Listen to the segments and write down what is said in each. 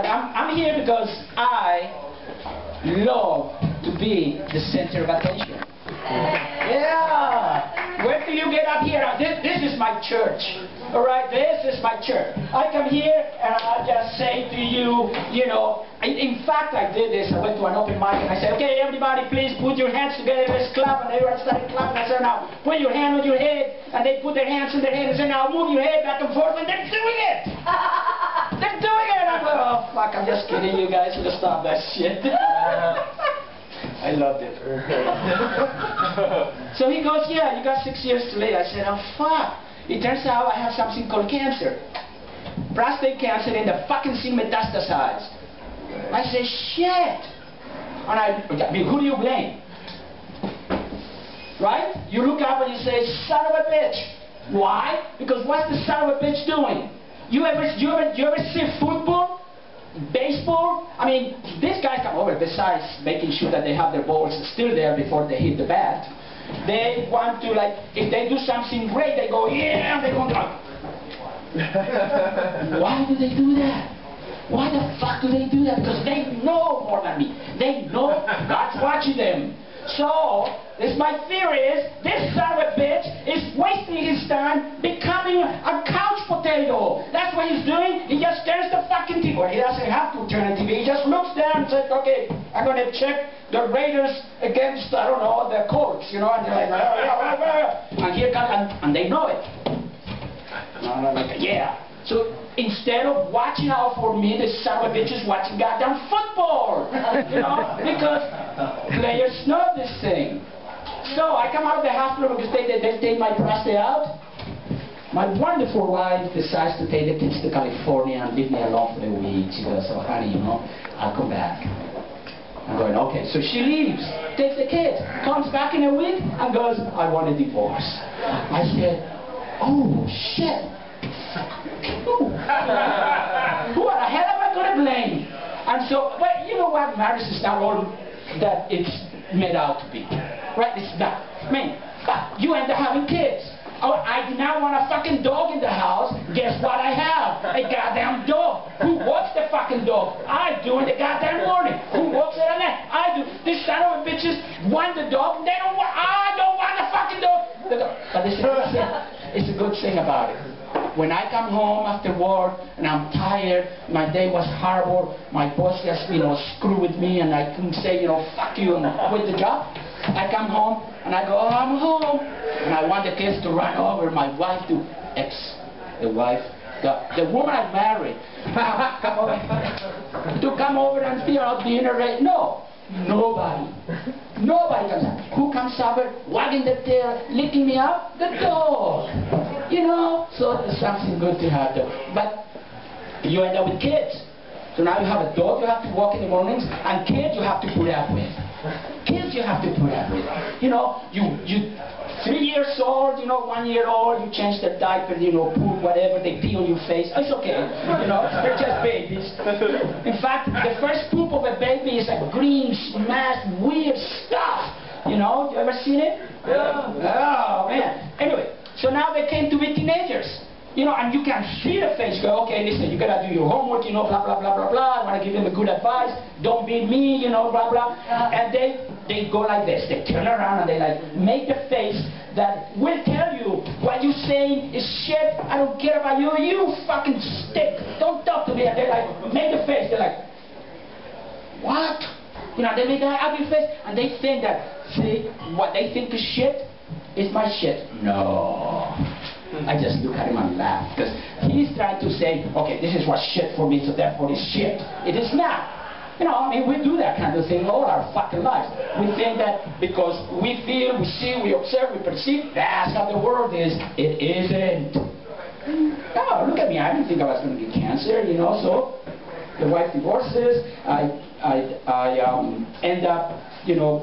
But I'm here because I love to be the center of attention. Yeah. Where do you get up here? This is my church. Alright, this is my church. I come here and I just say to you, you know, in fact I did this. I went to an open mic and I said, okay, everybody please put your hands together, let's clap. And everyone started clapping. I said, now put your hand on your head. And they put their hands on their head and said, now move your head back and forth. And they're doing it. They're doing it. I'm like, oh fuck, I'm just kidding you guys. Let's stop that shit. I loved it. So he goes, yeah, you got 6 years to live. I said, oh fuck. It turns out I have something called cancer. Prostate cancer, and the fucking thing metastasized. I say, shit. And I mean, who do you blame? Right? You look up and you say, son of a bitch. Why? Because what's the son of a bitch doing? You ever see football? Baseball? I mean, these guys come over, besides making sure that they have their balls still there before they hit the bat. They want to, like, if they do something great, they go, yeah, and they go, why do they do that? Why the fuck do they do that? Because they know more than me. They know God's watching them. So, my theory is, this son of a bitch is wasting his time becoming a couch potato. That's what he's doing. He just turns the fucking TV. Well, he doesn't have to turn the TV. He just looks down and says, okay, I'm going to check the Raiders against, I don't know, the Colts, you know, and they're like, and here comes, and they know it. And I'm like, yeah. So instead of watching out for me, this son of a bitch is watching goddamn football, you know, because players know this thing. So I come out of the hospital because they take my prostate out. My wonderful wife decides to take the kids to California and leave me alone for a week. She goes, oh honey, you know, I'll come back. I'm going, okay. So she leaves, takes the kids, comes back in a week and goes, I want a divorce. I said, oh shit. Who the hell am I going to blame? And so, well, you know what? Marriage is not all that it's made out to be. Right? It's not. I mean, you end up having kids. Oh, I now want a fucking dog in the house. Guess what I have? A goddamn dog. Who walks the fucking dog? I do in the goddamn morning. Who walks it at night? I do. These son of a bitches want the dog. They don't want. I don't want the fucking dog. But it's a good thing about it. When I come home after work and I'm tired, my day was horrible, my boss just, you know, screw with me and I couldn't say, you know, fuck you and quit the job. I come home and I go, oh, I'm home. And I want the kids to run over, my wife to, the woman I married, to come over and figure out dinner. No, nobody. Nobody comes out. Who comes over, wagging their tail, licking me up? The dog. You know, so there's something good to have though. But you end up with kids. So now you have a dog you have to walk in the mornings, and kids you have to put up with. Kids you have to put up with. You know, you 3 years old, you know, 1 year old, you change their diaper, you know, poop, whatever, they pee on your face. It's okay. You know, they're just babies. In fact, the first poop of a baby is a green, smashed, weird stuff. You know, you ever seen it? Yeah. Oh, man. Anyway. So now they came to be teenagers, you know, and you can see the face go, okay, listen, you gotta do your homework, you know, blah, blah, blah, blah, blah. I want to give them a good advice. Don't beat me, you know, blah, blah. And they go like this. They turn around and they like make the face that will tell you what you're saying is shit. I don't care about you. You fucking stick. Don't talk to me. And they like make the face. They're like, what? You know, they make that ugly face and they think that, see, what they think is shit. Is my shit? No. I just look at him and laugh because he's trying to say, okay, this is what's shit for me, so therefore it's shit. It is not. You know, I mean, we do that kind of thing all our fucking lives. We think that because we feel, we see, we observe, we perceive, that's how the world is. It isn't. No, look at me. I didn't think I was going to get cancer, you know, so the wife divorces. I end up, you know,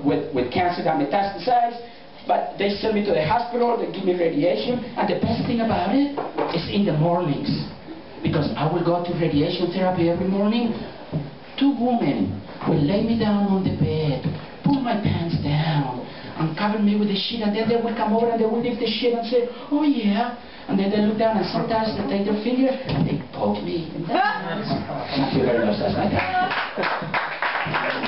with cancer that metastasized. But they send me to the hospital, they give me radiation, and the best thing about it is in the mornings. Because I will go to radiation therapy every morning. 2 women will lay me down on the bed, pull my pants down, and cover me with the shit, and then they will come over and they will lift the shit and say, oh yeah, And then they look down and sometimes they take their finger and they poke me. And thank you very much. That's my time.